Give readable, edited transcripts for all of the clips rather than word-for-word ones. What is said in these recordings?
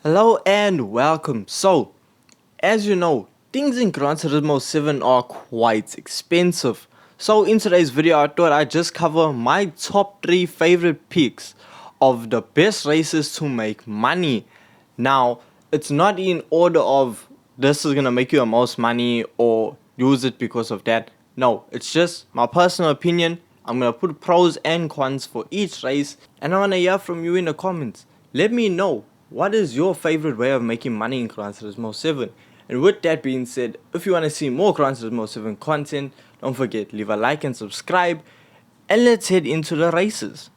Hello and welcome. So, as you know, things in Gran Turismo 7 are quite expensive. So in today's video, I thought I'd just cover my top 3 favorite picks of the best races to make money. Now, it's not in order of this is gonna make you the most money or use it because of that. No, it's just my personal opinion. I'm gonna put pros and cons for each race, and I wanna hear from you in the comments. Let me know, what is your favorite way of making money in Gran Turismo 7? And with that being said, if you want to see more Gran Turismo 7 content, don't forget, leave a like and subscribe, and let's head into the races.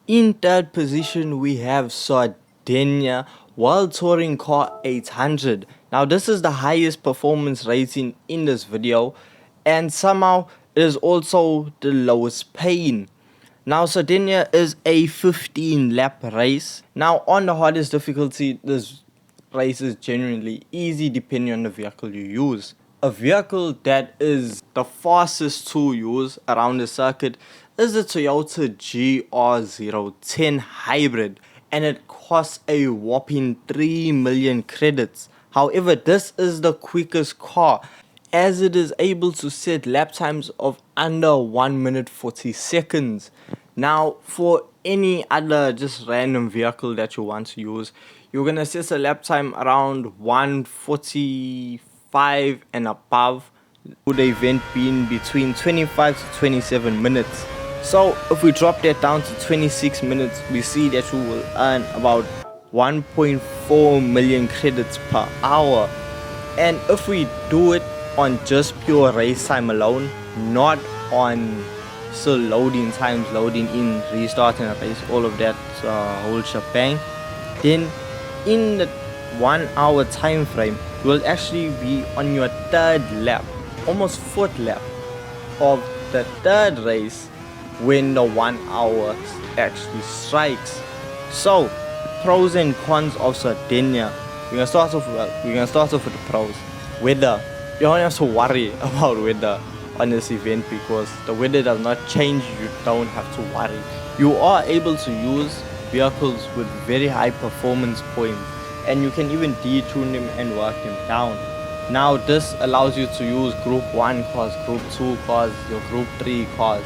In third position, we have Sardinia World Touring Car 800. Now this is the highest performance rating in this video, and somehow it is also the lowest paying. Now Sardinia is a 15 lap race. Now on the hardest difficulty, this race is genuinely easy depending on the vehicle you use. A vehicle that is the fastest to use around the circuit is the Toyota GR010 Hybrid, and it costs a whopping 3 million credits. However, this is the quickest car, as it is able to set lap times of under 1 minute 40 seconds. Now for any other just random vehicle that you want to use, you're gonna set a lap time around 145 and above, with the event being between 25 to 27 minutes. So if we drop that down to 26 minutes, we see that you will earn about 1.4 million credits per hour. And if we do it on just pure race time alone, not on still loading times, loading in, restarting a race, all of that whole shebang, then in the 1 hour time frame, you will actually be on your third lap, almost fourth lap of the third race when the 1 hour actually strikes. So pros and cons of Sardinia. We're gonna start off with the pros. Weather. You don't have to worry about weather on this event because the weather does not change. You don't have to worry. You are able to use vehicles with very high performance points, and you can even detune them and work them down. Now this allows you to use group 1 cars, group 2 cars, your group 3 cars.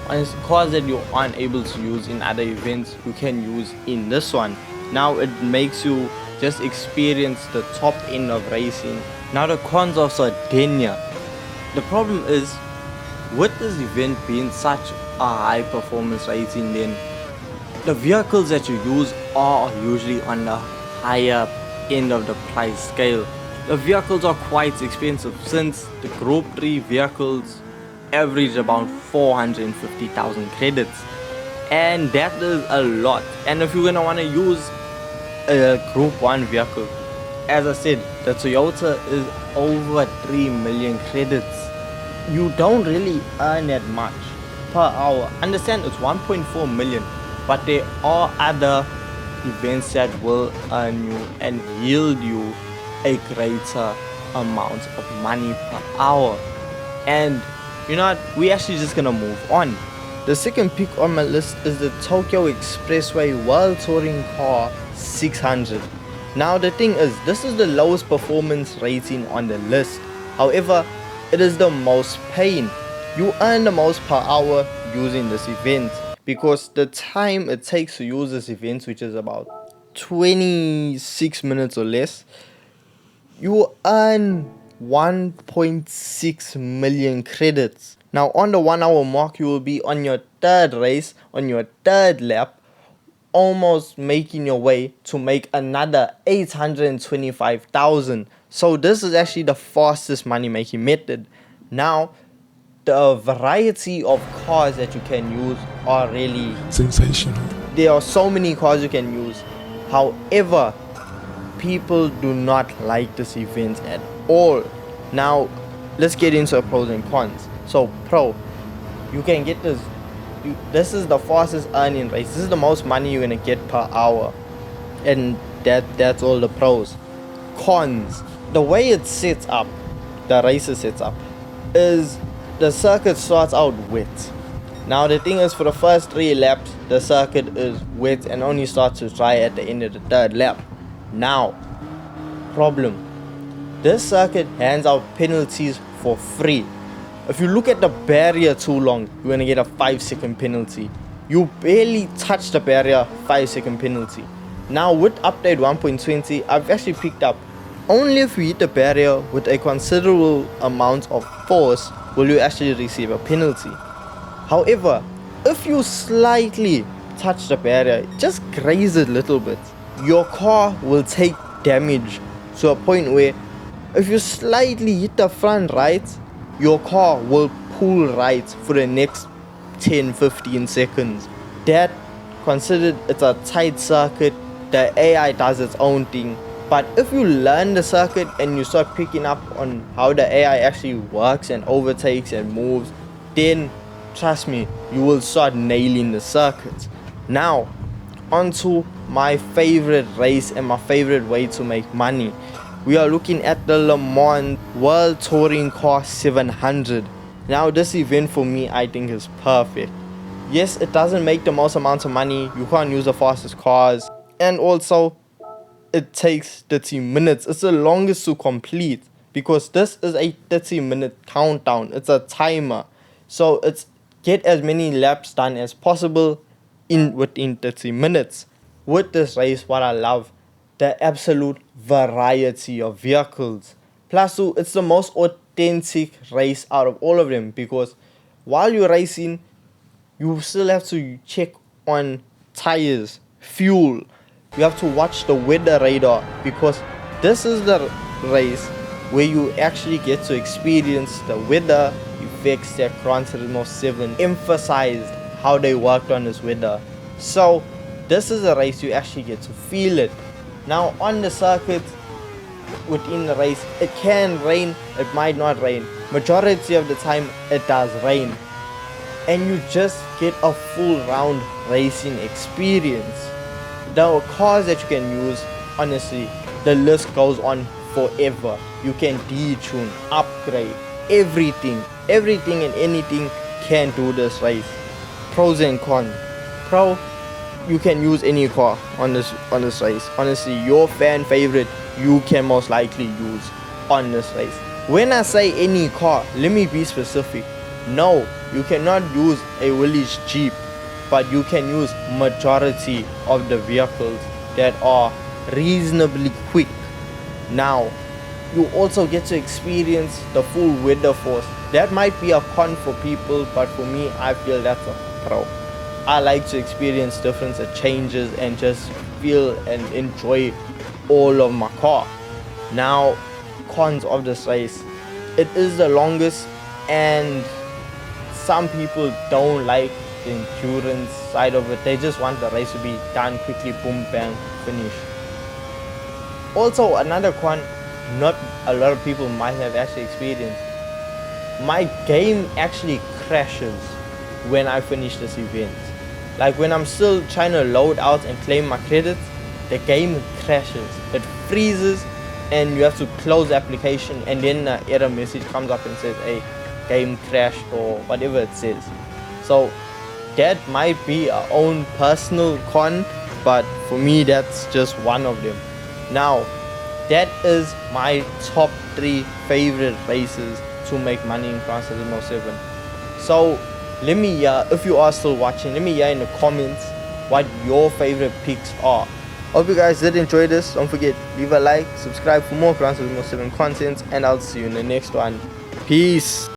And cars that you aren't able to use in other events, you can use in this one. Now it makes you just experience the top end of racing. Now the cons of Sardinia. The problem is, with this event being such a high performance rating, then the vehicles that you use are usually on the higher end of the price scale. The vehicles are quite expensive, since the group 3 vehicles average about 450,000 credits, and that is a lot. And if you're gonna want to use a group 1 vehicle, as I said, the Toyota is over 3 million credits. You don't really earn that much per hour. Understand, it's 1.4 million, but there are other events that will earn you and yield you a greater amount of money per hour. And you know what, we actually just gonna move on. The second pick on my list is the Tokyo Expressway World Touring Car 600. Now the thing is, this is the lowest performance rating on the list. However, it is the most paying. You earn the most per hour using this event, because the time it takes to use this event, which is about 26 minutes or less, you earn 1.6 million credits. Now on the 1 hour mark, you will be on your third race, on your third lap, almost making your way to make another 825,000. So this is actually the fastest money making method. Now the variety of cars that you can use are really sensational. There are so many cars you can use. However, people do not like this event at all. Now let's get into the pros and cons. So pro, you can get this. This is the fastest earning race. This is the most money you're gonna get per hour, and that's all the pros. Cons, the way it's set up, the race is set up, is the circuit starts out wet. Now the thing is, for the first 3 laps, the circuit is wet and only starts to dry at the end of the third lap. Now, problem. This circuit hands out penalties for free. If you look at the barrier too long, you're gonna get a 5-second penalty. You barely touch the barrier, 5-second penalty. Now with update 1.20, I've actually picked up only if you hit the barrier with a considerable amount of force will you actually receive a penalty. However, if you slightly touch the barrier, just graze it a little bit, your car will take damage to a point where if you slightly hit the front right, your car will pull right for the next 10-15 seconds. That, considered it's a tight circuit, the AI does its own thing. But if you learn the circuit and you start picking up on how the AI actually works and overtakes and moves, then trust me, you will start nailing the circuits. Now, onto my favorite race and my favorite way to make money. We are looking at the Le Mans World Touring Car 700. Now this event for me, I think is perfect. Yes, it doesn't make the most amount of money, you can't use the fastest cars, and also it takes 30 minutes. It's the longest to complete because this is a 30-minute countdown. It's a timer. So it's get as many laps done as possible within 30 minutes. With this race, what I love, the absolute variety of vehicles. Plus, it's the most authentic race out of all of them because while you're racing, you still have to check on tires, fuel. You have to watch the weather radar because this is the race where you actually get to experience the weather effects that Gran Turismo 7 emphasized how they worked on this weather. So this is a race you actually get to feel it. Now on the circuit, within the race, it can rain, it might not rain. Majority of the time it does rain. And you just get a full round racing experience. The cars that you can use, honestly, the list goes on forever. You can detune, upgrade, everything and anything can do this race. Pros and cons. Pro, you can use any car on this race. Honestly, your fan favorite you can most likely use on this race. When I say any car, let me be specific. No, you cannot use a Willys Jeep, but you can use majority of the vehicles that are reasonably quick. Now, you also get to experience the full weather force. That might be a con for people, but for me, I feel that's a pro. I like to experience different changes and just feel and enjoy all of my car. Now, cons of this race. It is the longest and some people don't like the endurance side of it. They just want the race to be done quickly, boom, bang, finish. Also, another con not a lot of people might have actually experienced. My game actually crashes when I finish this event. Like when I'm still trying to load out and claim my credits, the game crashes. It freezes and you have to close the application, and then an error message comes up and says, hey, game crashed or whatever it says. So that might be our own personal con, but for me that's just one of them. Now, that is my top 3 favorite races to make money in Gran Turismo 7. So let me hear, if you are still watching, let me hear in the comments what your favorite picks are. Hope you guys did enjoy this. Don't forget, leave a like, subscribe for more Gran Turismo 7 content, and I'll see you in the next one. Peace.